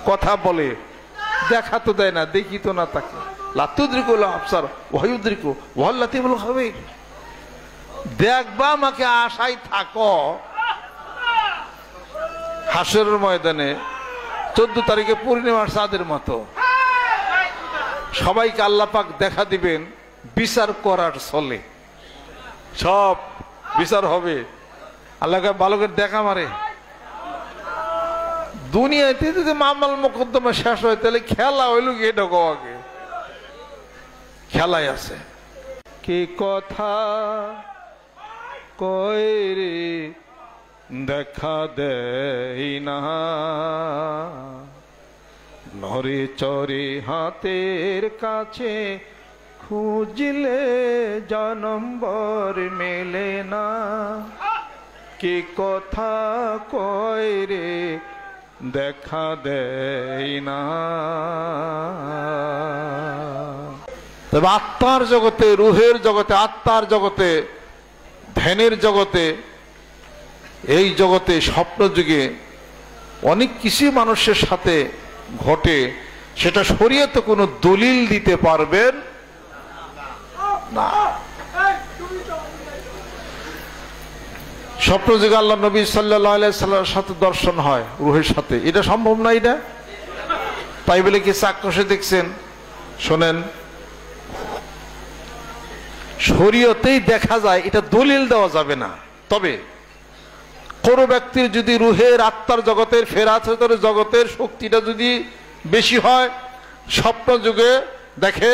কথা বলে, দেখা তো দেয় না, দেখি তো না তাকে। লাতুদ্রিকুল আবসার ওয়ায়ুদ্রিকু ওয়াল লাতীফুল খাবীর। দেখবা আমাকে, আশায় থাকো। হাসরের ময়দানে 14 তারিখে পূর্ণিমার চাঁদের মতো সবাইকে আল্লাহ পাক দেখা দিবেন বিচার করার চলে। সব বিচার হবে। আল্লাহকে ভালো করে দেখা মারে। দুনিয়াতে যদি মামলা মোকদ্দমা শেষ হয় তাহলে খেলা হইল কি? এটা আগে খেলাই আছে। কি কথা কয় রে দেখা দেই না, নরে চরে হাতের কাছে খুঁজলে জনম্বর মেলে না। কি কথা কয় রে দেখা দেই না। তবে আত্মার জগতে, রুহের জগতে, আত্মার জগতে, ধ্যানের জগতে, এই জগতে স্বপ্ন যুগে অনেক কিছু মানুষের সাথে ঘটে, সেটা শরীয়তে কোনো দলিল দিতে পারবেন না। স্বপ্ন যুগে আল্লাহ নবী সাল্লাল্লাহু আলাইহি সাল্লামের সাথে দর্শন হয় রুহের সাথে, এটা সম্ভব না। এটা তাই বলে কি চাক্ষুষে দেখছেন? শোনেন, শরীয়তেই দেখা যায়, এটা দলিল দেওয়া যাবে না। তবে কোন ব্যক্তির যদি রুহের, আত্মার জগতের, ফেরাতের জগতের শক্তিটা যদি বেশি হয়, স্বপ্ন যুগে দেখে,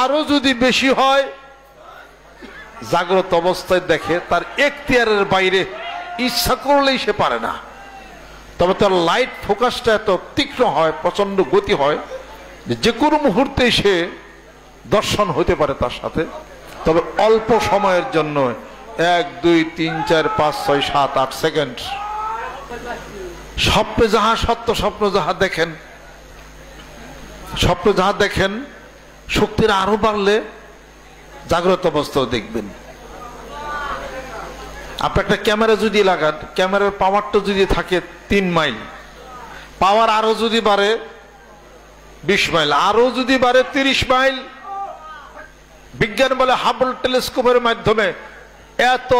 আরো যদি বেশি হয় জাগ্রত অবস্থায় দেখে, তার এখতিয়ারের বাইরে ইচ্ছা করলেই সে পারে না। তবে তার লাইট ফোকাসটা এত তীক্ষ্ণ হয়, প্রচন্ড গতি হয়, যে কোনো মুহূর্তে সে দর্শন হতে পারে তার সাথে। তবে অল্প সময়ের জন্য, 1, 2, 3, 4, 5, 6, 7, 8 সেকেন্ড। স্বপ্নে যাহা সত্য, স্বপ্ন যাহা দেখেন, স্বপ্ন যাহা দেখেন, শক্তির আরো বাড়লে জাগ্রত অবস্থাও দেখবেন। আপনি একটা ক্যামেরা যদি লাগান, ক্যামেরার পাওয়ারটা যদি থাকে 3 মাইল, পাওয়ার আরো যদি বাড়ে 20 মাইল, আরো যদি বাড়ে 30 মাইল, বিজ্ঞান বলে হাবল টেলিস্কোপের মাধ্যমে এত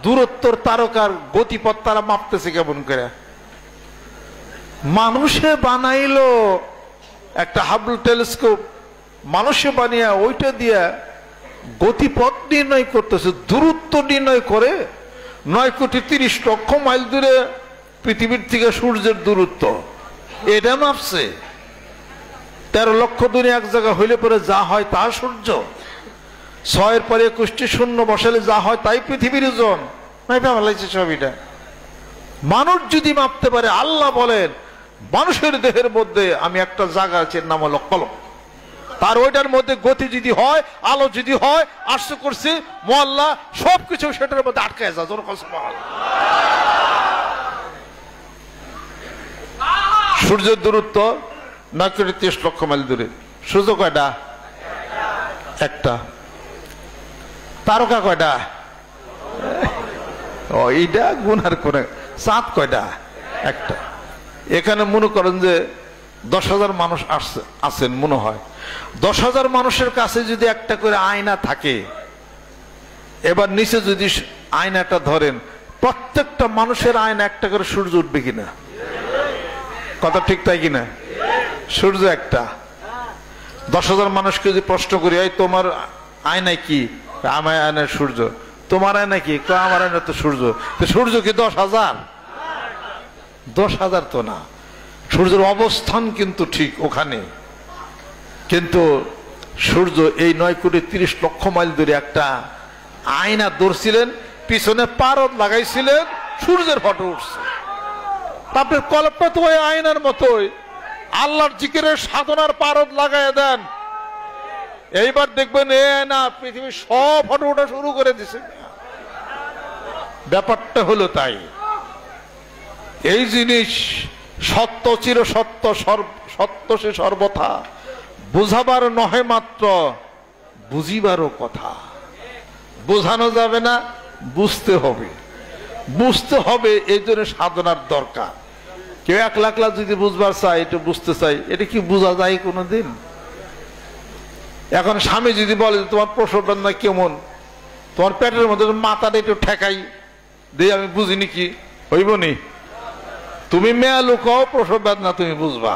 দূরত্বর তারকার গতিপথ তারা মাপতেছে কেমন করে। মানুষে বানাইলো একটা হাবল টেলিস্কোপ, মানুষে বানিয়ে ওইটা দিয়ে গতিপথ নির্ণয় করতেছে, দূরত্ব নির্ণয় করে 9,30,00,000 মাইল দূরে পৃথিবীর থেকে সূর্যের দূরত্ব এটা মাপছে। 13 লক্ষ দূরে এক জায়গা হইলে পরে যা হয় তা সূর্য, 6 পরে 21টি শূন্য বসালে যা হয় তাই পৃথিবীর ওজন। সব এটা মানুষ যদি মাপতে পারে, আল্লাহ বলেন মানুষের দেহের মধ্যে আমি একটা জায়গা আছে, নাম হলো কলম, তার ওইটার মধ্যে গতি যদি হয়, আলো যদি হয়, আশ্র করছে মোয়াল্লা সবকিছু সেটার মধ্যে আটকায় যায়। সূর্যের দূরত্ব 9,30,00,000 মাইল দূরে। সূর্য কয়টা? একটা। তারকা কয়টা? এইটা গুনার করে। চাঁদ কয়টা? একটা। এখানে মনে করেন যে 10,000 মানুষ আছেন মনে হয়, 10,000 মানুষের কাছে যদি একটা করে আয়না থাকে, এবার নিচে যদি আয়নাটা ধরেন, প্রত্যেকটা মানুষের আয়না একটা করে সূর্য উঠবে কিনা? কথা ঠিক তাই কিনা? সূর্য একটা। 10,000 মানুষকে যদি প্রশ্ন করি, এই তোমার আয়নায় কি? আমার আয়নায় সূর্য। তোমার আয়না কি? আমার আয়না তো সূর্য। তো সূর্য কি 10,000? 10,000 তো না। সূর্যের অবস্থান কিন্তু ঠিক ওখানে, কিন্তু সূর্য এই 9,30,00,000 মাইল দূরে একটা আয়না ধরছিলেন, পিছনে পারদ লাগাইছিলেন, সূর্যের ফটো উঠছে। আপনার কল্পনা তো ওই আয়নার মতোই, আল্লাহর জিকিরের সাধনার পারদ লাগাই দেন, এইবার দেখবেন এ না পৃথিবীর সব ফটো ওঠা শুরু করে দিছে। ব্যাপারটা হলো তাই। এই জিনিস সত্য, চির সত্য, সত্য সে সর্বথা, বুঝাবার নহে মাত্র বুঝিবারও কথা। বোঝানো যাবে না, বুঝতে হবে। বুঝতে হবে, এই জন্য সাধনার দরকার। কেউ এক লাখ লাখ যদি বুঝবার চাই, একটু বুঝতে চাই, এটা কি বোঝা যায় কোনোদিন? এখন স্বামী যদি বলে তোমার প্রসব বেদনা কেমন, তোমার পেটের মধ্যে মাথাটা একটু ঠেকাই দিয়ে আমি বুঝিনি, কি হইব নি? তুমি মেয়া লুকাও প্রসব বেদনা তুমি বুঝবা।